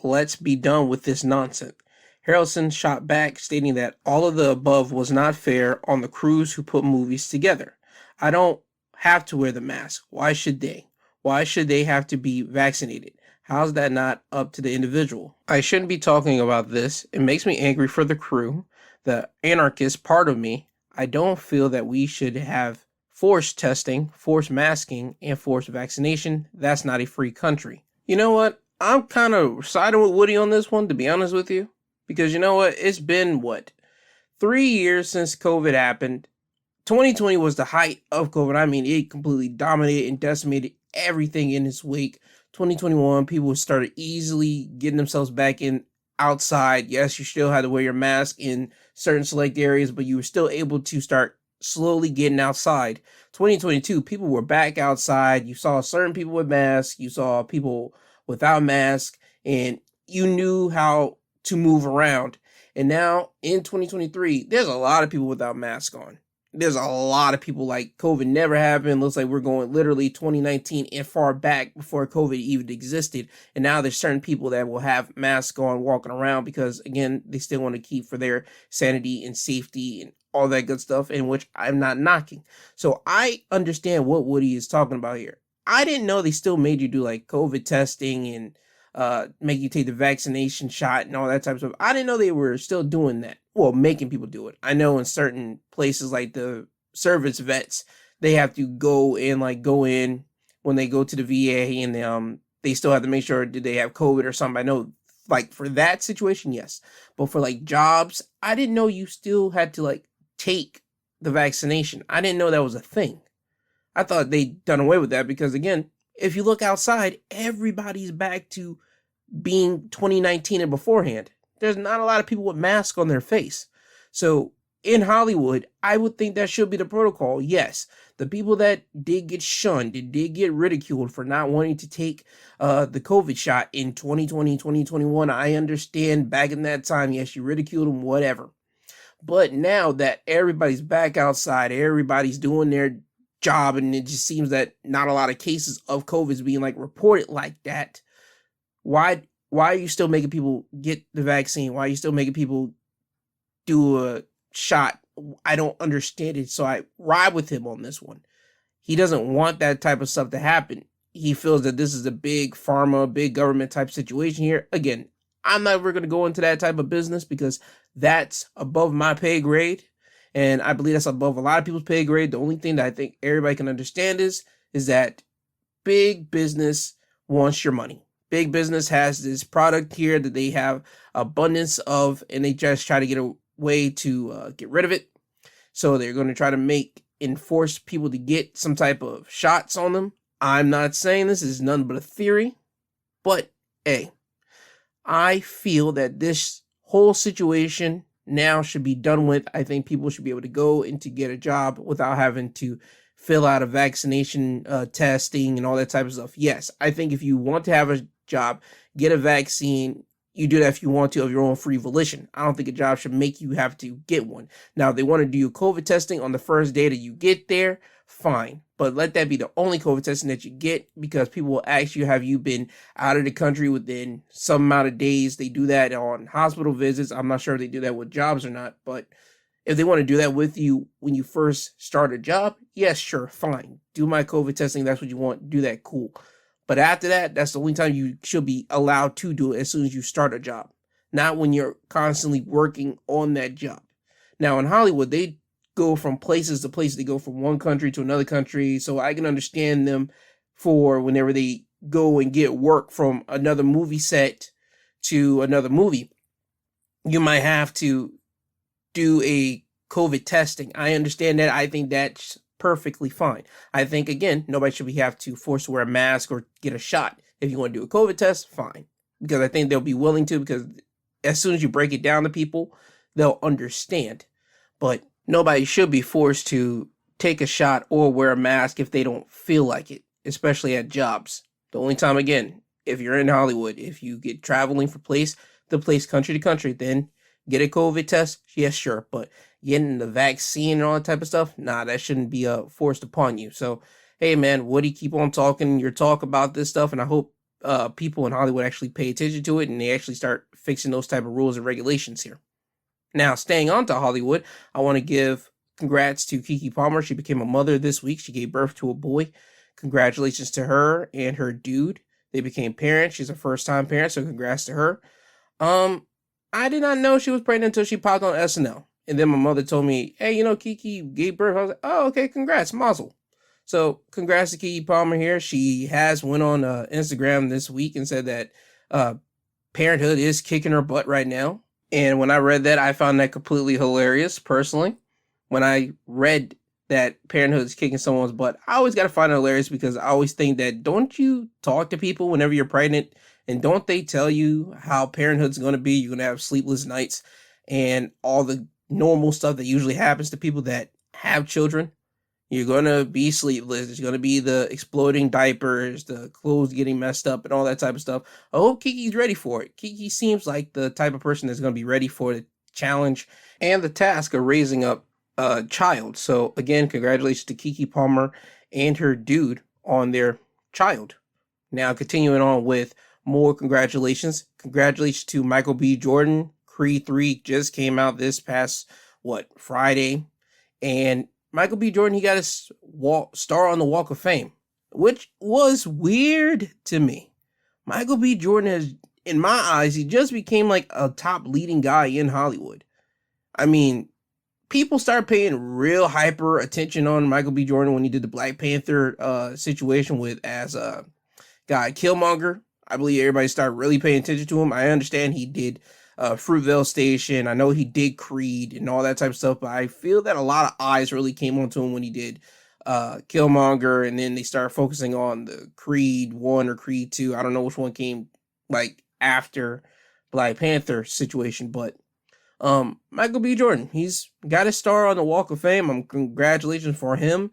Let's be done with this nonsense. Harrelson shot back, stating that all of the above was not fair on the crews who put movies together. I don't have to wear the mask. Why should they? Why should they have to be vaccinated? How's that not up to the individual? I shouldn't be talking about this. It makes me angry for the crew, the anarchist part of me. I don't feel that we should have forced testing, forced masking, and forced vaccination. That's not a free country. You know what? I'm kind of siding with Woody on this one, to be honest with you. Because you know what? It's been, 3 years since COVID happened. 2020 was the height of COVID. I mean, it completely dominated and decimated everything in its wake. 2021, people started easily getting themselves back in outside. Yes, you still had to wear your mask in certain select areas, but you were still able to start slowly getting outside. 2022, people were back outside. You saw certain people with masks. You saw people without masks, and you knew how to move around. And now in 2023, there's a lot of people without masks on. There's a lot of people like COVID never happened. Looks like we're going literally 2019 and far back before COVID even existed. And now there's certain people that will have masks on walking around because, again, they still want to keep for their sanity and safety and all that good stuff, in which I'm not knocking. So I understand what Woody is talking about here. I didn't know they still made you do like COVID testing and make you take the vaccination shot and all that type of stuff. I didn't know they were still doing that. Well, making people do it. I know in certain places like the service vets, they have to go in when they go to the VA, and they still have to make sure did they have COVID or something. I know like for that situation, yes. But for like jobs, I didn't know you still had to like take the vaccination. I didn't know that was a thing. I thought they'd done away with that because, again, if you look outside, everybody's back to being 2019 and beforehand. There's not a lot of people with masks on their face. So in Hollywood, I would think that should be the protocol. Yes, the people that did get shunned and did get ridiculed for not wanting to take the COVID shot in 2020, 2021, I understand back in that time, yes, you ridiculed them, whatever. But now that everybody's back outside, everybody's doing their job, and it just seems that not a lot of cases of COVID is being like reported like that. Why are you still making people get the vaccine? Why are you still making people do a shot? I don't understand it. So I ride with him on this one. He doesn't want that type of stuff to happen. He feels that this is a big pharma, big government type situation here. Again, I'm never going to go into that type of business because that's above my pay grade. And I believe that's above a lot of people's pay grade. The only thing that I think everybody can understand is that big business wants your money. Big business has this product here that they have abundance of, and they just try to get a way to get rid of it. So they're going to try to enforce people to get some type of shots on them. I'm not saying this is nothing but a theory, but hey, I feel that this whole situation now should be done with. I think people should be able to go and to get a job without having to fill out a vaccination testing and all that type of stuff. Yes, I think if you want to have a job, get a vaccine. You do that if you want to of your own free volition. I don't think a job should make you have to get one. Now, if they want to do COVID testing on the first day that you get there, fine. But let that be the only COVID testing that you get, because people will ask you, have you been out of the country within some amount of days? They do that on hospital visits. I'm not sure if they do that with jobs or not, but if they want to do that with you when you first start a job, yes, sure, fine. Do my COVID testing. That's what you want. Do that, cool. But after that, that's the only time you should be allowed to do it, as soon as you start a job, not when you're constantly working on that job. Now, in Hollywood, they go from places to places. They go from one country to another country. So I can understand them for whenever they go and get work from another movie set to another movie. You might have to do a COVID testing. I understand that. I think that's perfectly fine. I think, again, nobody should have to force to wear a mask or get a shot. If you want to do a COVID test, fine. Because I think they'll be willing to, because as soon as you break it down to people, they'll understand. But nobody should be forced to take a shot or wear a mask if they don't feel like it, especially at jobs. The only time, again, if you're in Hollywood, if you get traveling from place to place, country to country, then get a COVID test. Yes, sure. But getting the vaccine and all that type of stuff, nah, that shouldn't be forced upon you. So, hey, man, Woody, keep on talking your talk about this stuff. And I hope people in Hollywood actually pay attention to it and they actually start fixing those type of rules and regulations here. Now, staying on to Hollywood, I want to give congrats to Keke Palmer. She became a mother this week. She gave birth to a boy. Congratulations to her and her dude. They became parents. She's a first-time parent, so congrats to her. I did not know she was pregnant until she popped on SNL. And then my mother told me, hey, Keke gave birth. I was like, oh, okay, congrats, mazel. So congrats to Keke Palmer here. She has went on Instagram this week and said that parenthood is kicking her butt right now. And when I read that, I found that completely hilarious, personally. When I read that parenthood is kicking someone's butt, I always got to find it hilarious because I always think that, don't you talk to people whenever you're pregnant? And don't they tell you how parenthood's going to be? You're going to have sleepless nights and all the normal stuff that usually happens to people that have children. You're going to be sleepless. There's going to be the exploding diapers, the clothes getting messed up, and all that type of stuff. I hope Keke's ready for it. Keke seems like the type of person that's going to be ready for the challenge and the task of raising up a child. So, again, congratulations to Keke Palmer and her dude on their child. Now, continuing on with more congratulations. Congratulations to Michael B. Jordan. Creed 3 just came out this past, Friday. And Michael B. Jordan, he got his star on the Walk of Fame, which was weird to me. Michael B. Jordan has, in my eyes, he just became like a top leading guy in Hollywood. I mean, people started paying real hyper attention on Michael B. Jordan when he did the Black Panther situation with as guy Killmonger. I believe everybody started really paying attention to him. I understand he did Fruitvale Station. I know he did Creed and all that type of stuff, but I feel that a lot of eyes really came onto him when he did Killmonger, and then they started focusing on the Creed 1 or Creed 2. I don't know which one came after Black Panther situation, but Michael B. Jordan, he's got his star on the Walk of Fame. Congratulations for him.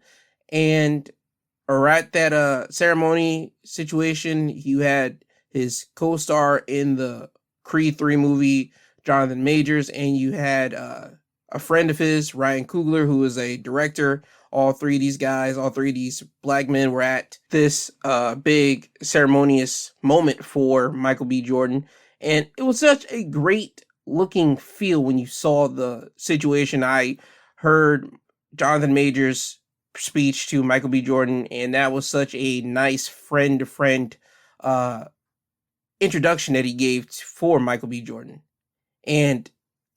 And at that ceremony situation, you had his co-star in the Creed 3 movie, Jonathan Majors, and you had a friend of his, Ryan Coogler, who is a director. All three of these black men were at this big ceremonious moment for Michael B. Jordan. And it was such a great looking feel when you saw the situation. I heard Jonathan Majors' speech to Michael B. Jordan, and that was such a nice friend-to-friend introduction that he gave for Michael B. Jordan. And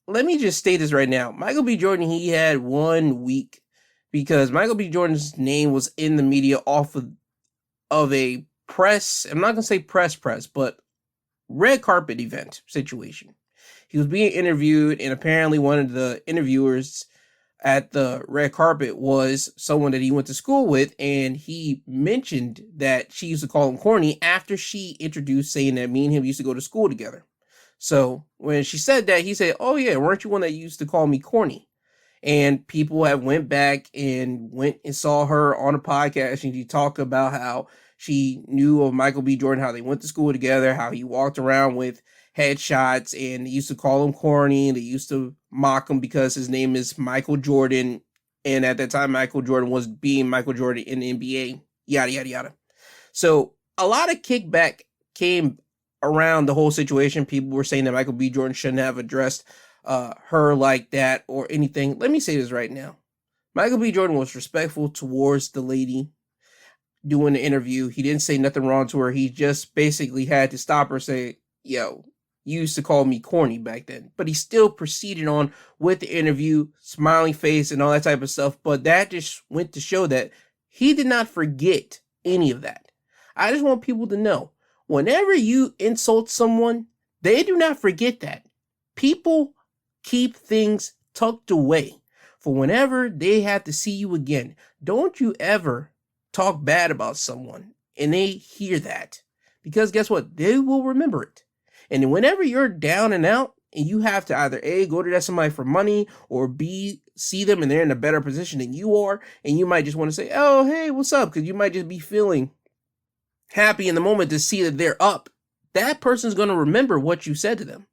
let me just state this right now. Michael B. Jordan, he had 1 week because Michael B. Jordan's name was in the media off of a press, I'm not going to say press, but red carpet event situation. He was being interviewed, and apparently one of the interviewers at the red carpet was someone that he went to school with, and he mentioned that she used to call him corny after she introduced saying that me and him used to go to school together. So when she said that, he said, oh yeah, weren't you one that used to call me corny? And people have went back and saw her on a podcast, and she talked about how she knew of Michael B. Jordan, how they went to school together, how he walked around with headshots, and they used to call him corny, and they used to mock him because his name is Michael Jordan, and at that time Michael Jordan was being Michael Jordan in the NBA, yada yada yada. So a lot of kickback came around the whole situation. People were saying that Michael B. Jordan shouldn't have addressed her like that or anything. Let me say this right now. Michael B. Jordan was respectful towards the lady doing the interview. He didn't say nothing wrong to her. He just basically had to stop her, say, yo, you used to call me corny back then. But he still proceeded on with the interview, smiling face and all that type of stuff. But that just went to show that he did not forget any of that. I just want people to know, whenever you insult someone, they do not forget that. People keep things tucked away for whenever they have to see you again. Don't you ever talk bad about someone and they hear that. Because guess what? They will remember it. And whenever you're down and out and you have to either A, go to that somebody for money, or B, see them and they're in a better position than you are, and you might just want to say, oh, hey, what's up? Because you might just be feeling happy in the moment to see that they're up, that person's going to remember what you said to them.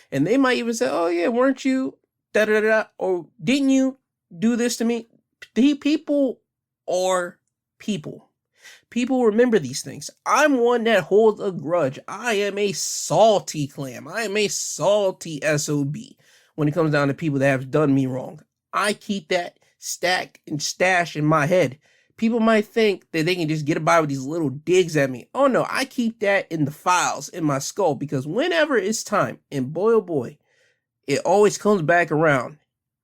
And they might even say, oh yeah, weren't you da da da, or didn't you do this to me? The people are people. People remember these things. I'm one that holds a grudge. I am a salty clam. I am a salty SOB when it comes down to people that have done me wrong. I keep that stacked and stashed in my head. People might think that they can just get by with these little digs at me. Oh no, I keep that in the files in my skull, because whenever it's time, and boy oh boy, it always comes back around,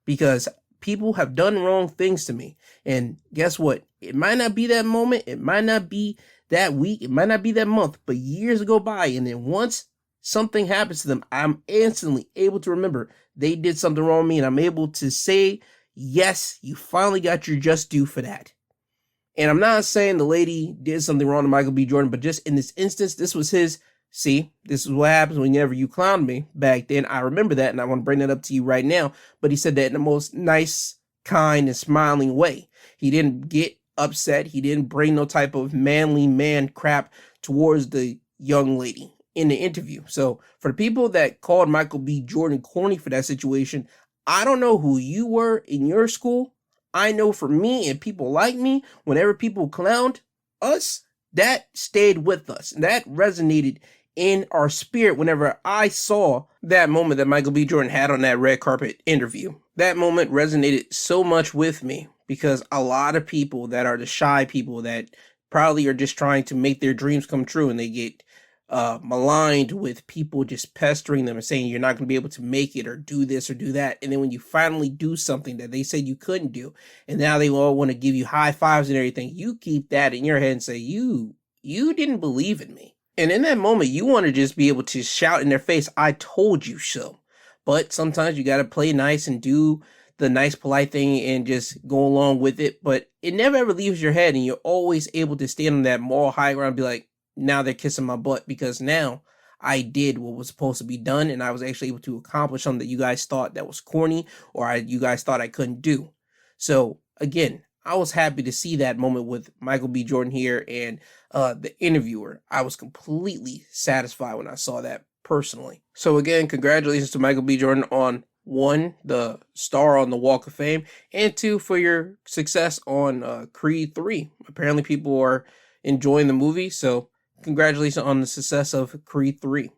because people have done wrong things to me. And guess what? It might not be that moment, it might not be that week, it might not be that month, but years go by, and then once something happens to them, I'm instantly able to remember they did something wrong to me, and I'm able to say, yes, you finally got your just due for that. And I'm not saying the lady did something wrong to Michael B. Jordan, but just in this instance, this was his, see, this is what happens whenever you clown me back then. I remember that, and I want to bring that up to you right now. But he said that in the most nice, kind, and smiling way. He didn't get upset. He didn't bring no type of manly man crap towards the young lady in the interview. So for the people that called Michael B. Jordan corny for that situation, I don't know who you were in your school. I know for me and people like me, whenever people clowned us, that stayed with us. And that resonated in our spirit whenever I saw that moment that Michael B. Jordan had on that red carpet interview. That moment resonated so much with me, because a lot of people that are the shy people that probably are just trying to make their dreams come true, and they get maligned with people just pestering them and saying you're not going to be able to make it or do this or do that. And then when you finally do something that they said you couldn't do, and now they all want to give you high fives and everything, you keep that in your head and say, you didn't believe in me. And in that moment, you want to just be able to shout in their face, I told you so. But sometimes you got to play nice and do the nice, polite thing and just go along with it. But it never ever leaves your head, and you're always able to stand on that moral high ground and be like, now they're kissing my butt, because now I did what was supposed to be done, and I was actually able to accomplish something that you guys thought that was corny, or you guys thought I couldn't do. So again, I was happy to see that moment with Michael B. Jordan here and the interviewer. I was completely satisfied when I saw that personally. So again, congratulations to Michael B. Jordan on 1, the star on the Walk of Fame, and 2, for your success on Creed 3. Apparently people are enjoying the movie, so congratulations on the success of Creed 3.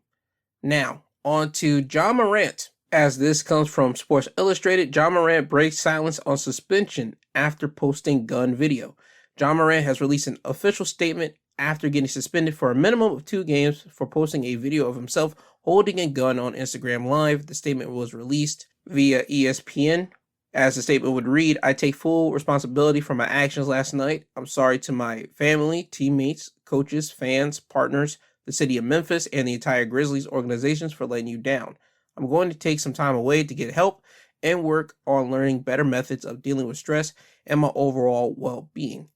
Now, on to John Morant. As this comes from Sports Illustrated, John Morant breaks silence on suspension after posting gun video. John Morant has released an official statement after getting suspended for a minimum of 2 games for posting a video of himself holding a gun on Instagram Live. The statement was released via ESPN. As the statement would read, I take full responsibility for my actions last night. I'm sorry to my family, teammates, coaches, fans, partners, the city of Memphis, and the entire Grizzlies organizations for letting you down. I'm going to take some time away to get help and work on learning better methods of dealing with stress and my overall well-being.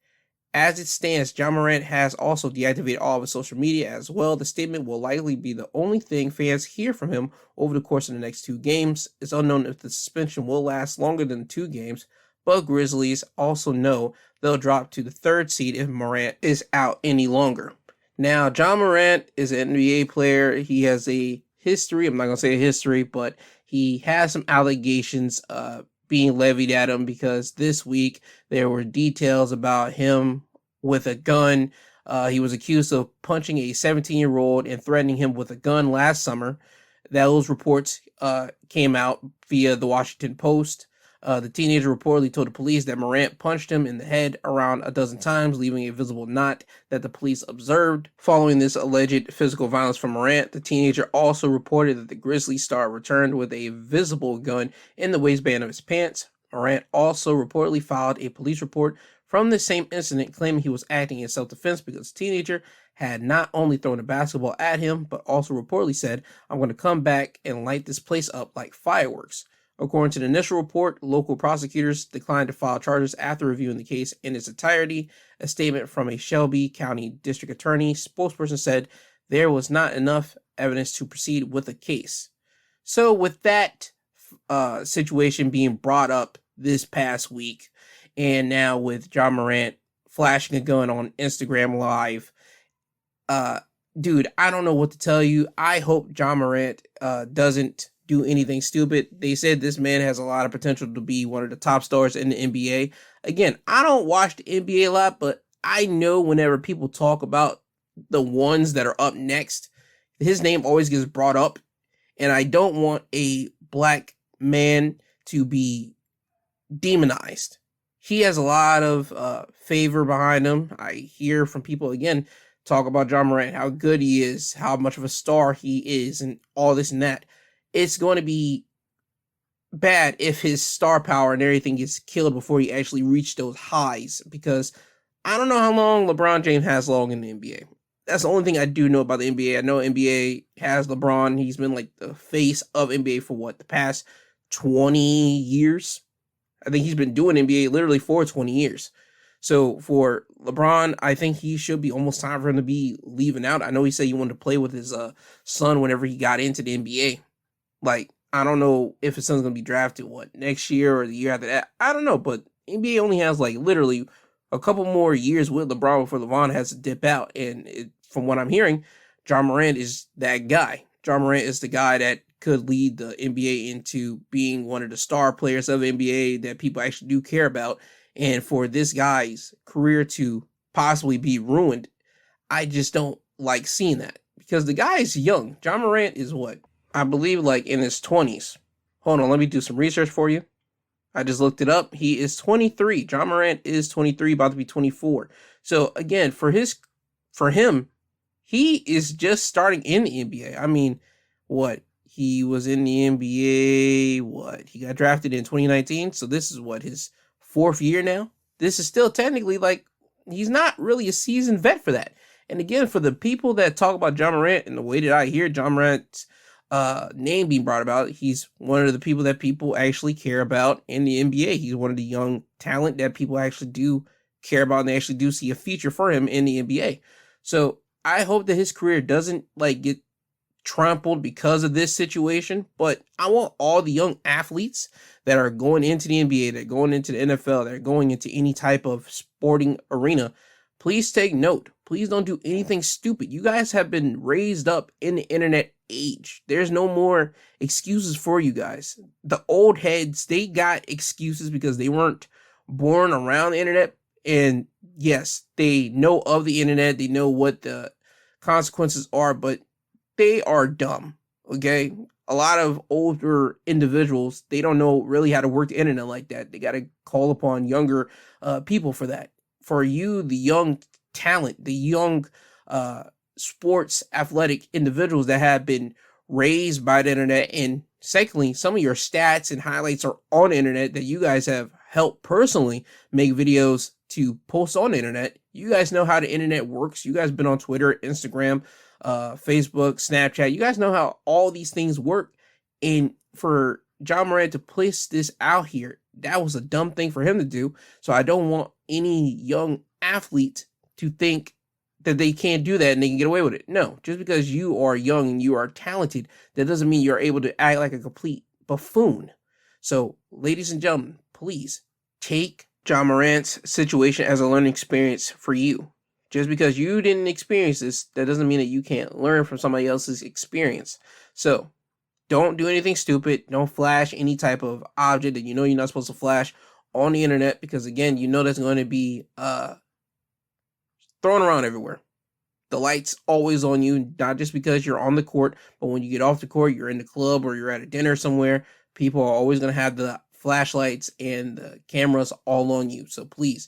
As it stands, John Morant has also deactivated all of his social media as well. The statement will likely be the only thing fans hear from him over the course of the next 2 games. It's unknown if the suspension will last longer than 2 games, but Grizzlies also know they'll drop to the 3rd seed if Morant is out any longer. Now, John Morant is an NBA player. He has a history. I'm not going to say a history, but he has some allegations being levied at him, because this week there were details about him with a gun. He was accused of punching a 17-year-old and threatening him with a gun last summer. Those reports came out via the Washington Post. The teenager reportedly told the police that Morant punched him in the head around a dozen times, leaving a visible knot that the police observed. Following this alleged physical violence from Morant, the teenager also reported that the Grizzlies star returned with a visible gun in the waistband of his pants. Morant also reportedly filed a police report from the same incident, claiming he was acting in self-defense because the teenager had not only thrown a basketball at him, but also reportedly said, I'm going to come back and light this place up like fireworks. According to the initial report, local prosecutors declined to file charges after reviewing the case in its entirety. A statement from a Shelby County District Attorney spokesperson said there was not enough evidence to proceed with the case. So with that situation being brought up this past week, and now with John Morant flashing a gun on Instagram Live, Dude, I don't know what to tell you. I hope John Morant doesn't do anything stupid. They said this man has a lot of potential to be one of the top stars in the NBA. Again, I don't watch the NBA a lot, but I know whenever people talk about the ones that are up next, his name always gets brought up. And I don't want a black man to be demonized. He has a lot of favor behind him. I hear from people, again, talk about John Morant, how good he is, how much of a star he is, and all this and that. It's going to be bad if his star power and everything gets killed before he actually reached those highs, because I don't know how long LeBron James has long in the NBA. That's the only thing I do know about the NBA. I know NBA has LeBron. He's been like the face of NBA for the past 20 years. I think he's been doing NBA literally for 20 years. So for LeBron, I think he should be almost time for him to be leaving out. I know he said he wanted to play with his son whenever he got into the NBA. Like, I don't know if his son's going to be drafted, next year or the year after that. I don't know, but NBA only has like literally a couple more years with LeBron before LeBron has to dip out. And from what I'm hearing, John Morant is that guy. John Morant is the guy that could lead the NBA into being one of the star players of the NBA that people actually do care about. And for this guy's career to possibly be ruined, I just don't like seeing that, because the guy is young. John Morant is I believe like in his 20s. Hold on, let me do some research for you. I just looked it up. He is 23. John Morant is 23, about to be 24. So again, for him, he is just starting in the NBA. I mean, he was in the NBA, he got drafted in 2019. So this is his 4th year now. This is still technically he's not really a seasoned vet for that. And again, for the people that talk about John Morant and the way that I hear John Morant's name being brought about, he's one of the people that people actually care about in the NBA. He's one of the young talent that people actually do care about, and they actually do see a future for him in the NBA. So I hope that his career doesn't get trampled because of this situation, but I want all the young athletes that are going into the NBA, that are going into the NFL, that are going into any type of sporting arena, please take note. Please don't do anything stupid. You guys have been raised up in the internet age. There's no more excuses for you guys. The old heads, they got excuses because they weren't born around the internet. And yes, they know of the internet. They know what the consequences are, but they are dumb. Okay? A lot of older individuals, they don't know really how to work the internet like that. They got to call upon younger people for that. For you, the young talent, the young sports athletic individuals that have been raised by the internet, and secondly, some of your stats and highlights are on the internet that you guys have helped personally make videos to post on the internet. You guys know how the internet works. You guys been on Twitter, Instagram, Facebook, Snapchat. You guys know how all these things work. And for John Morant to place this out here, that was a dumb thing for him to do. So I don't want any young athlete to think that they can't do that and they can get away with it. No, just because you are young and you are talented, that doesn't mean you're able to act like a complete buffoon. So, ladies and gentlemen, please take John Morant's situation as a learning experience for you. Just because you didn't experience this, that doesn't mean that you can't learn from somebody else's experience. So, don't do anything stupid. Don't flash any type of object that you know you're not supposed to flash on the internet, because again, you know that's going to be thrown around everywhere. The light's always on you, not just because you're on the court, but when you get off the court, you're in the club or you're at a dinner somewhere, people are always going to have the flashlights and the cameras all on you. So please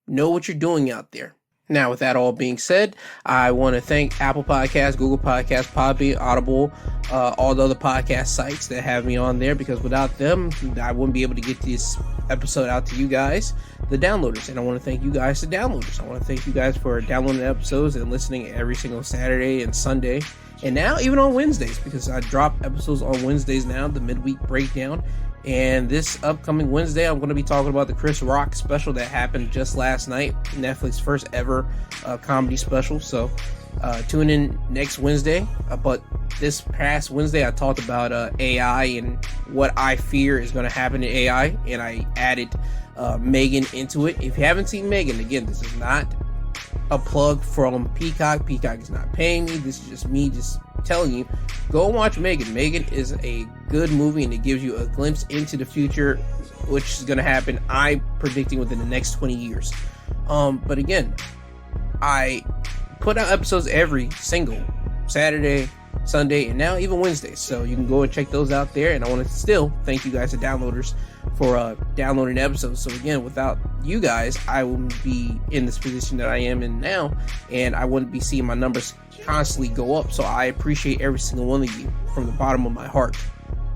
know what you're doing out there. Now, with that all being said, I want to thank Apple Podcasts, Google Podcasts, Podbean, Audible, all the other podcast sites that have me on there, because without them, I wouldn't be able to get this episode out to you guys, the downloaders. And I want to thank you guys, the downloaders. I want to thank you guys for downloading episodes and listening every single Saturday and Sunday. And now even on Wednesdays, because I drop episodes on Wednesdays now, the midweek breakdown. And this upcoming Wednesday, I'm going to be talking about the Chris Rock special that happened just last night, Netflix's first ever comedy special. So tune in next Wednesday. But this past Wednesday, I talked about AI and what I fear is going to happen to AI, and I added Megan into it. If you haven't seen Megan, again, this is not a plug from Peacock. Peacock is not paying me. This is just me just telling you, go watch Megan. Megan is a good movie, and it gives you a glimpse into the future, which is going to happen, I'm predicting, within the next 20 years. But again, I put out episodes every single Saturday, Sunday, and now even Wednesday, so you can go and check those out there. And I want to still thank you guys, the downloaders, for downloading episodes. So again, without you guys, I wouldn't be in this position that I am in now, and I wouldn't be seeing my numbers constantly go up. So I appreciate every single one of you from the bottom of my heart.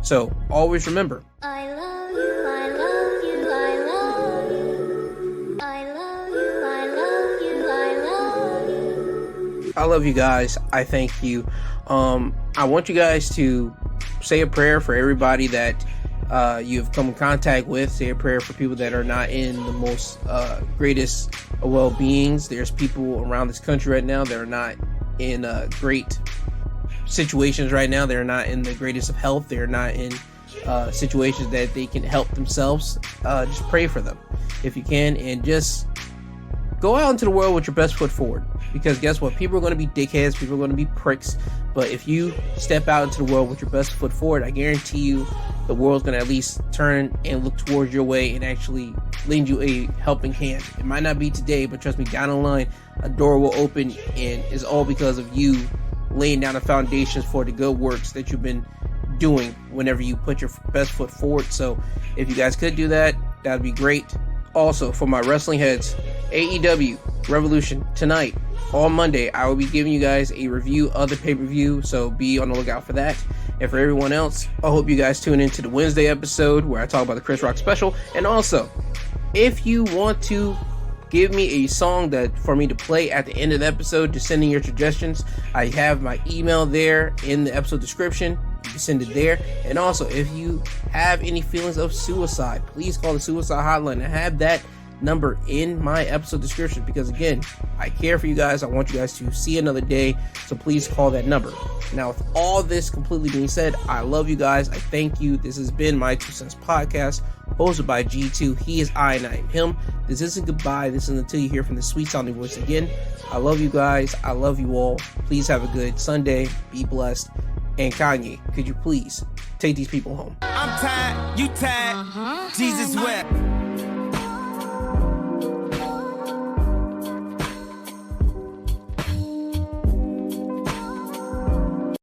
So always remember, I love you, I love you, I love you. I love you, I love you, I love you. I love you guys. I thank you. I want you guys to say a prayer for everybody that you've come in contact with. Say a prayer for people that are not in the most greatest of well-beings. There's people around this country right now that are not in great situations right now. They're not in the greatest of health. They're not in situations that they can help themselves. Just pray for them if you can, and just go out into the world with your best foot forward, because guess what? People are going to be dickheads. People are going to be pricks. But if you step out into the world with your best foot forward, I guarantee you the world's going to at least turn and look towards your way and actually lend you a helping hand. It might not be today, but trust me, down the line, a door will open, and it's all because of you laying down the foundations for the good works that you've been doing whenever you put your best foot forward. So if you guys could do that, that'd be great. Also, for my wrestling heads, AEW Revolution tonight. On Monday, I will be giving you guys a review of the pay-per-view, so be on the lookout for that. And for everyone else, I hope you guys tune into the Wednesday episode where I talk about the Chris Rock special. And also, if you want to give me a song that for me to play at the end of the episode, just send in your suggestions. I have my email there in the episode description. You can send it there. And also, if you have any feelings of suicide, please call the suicide hotline. I have that number in my episode description, because again, I care for you guys. I want you guys to see another day, so please call that number. Now, with all this completely being said, I love you guys. I thank you. This has been My 2 Cents Podcast, hosted by G2. He is I and I am him. This isn't goodbye. This is until you hear from the sweet sounding voice again. I love you guys. I love you all. Please have a good Sunday. Be blessed. And Kanye, could you please take these people home? I'm tired, you tired, Jesus wept.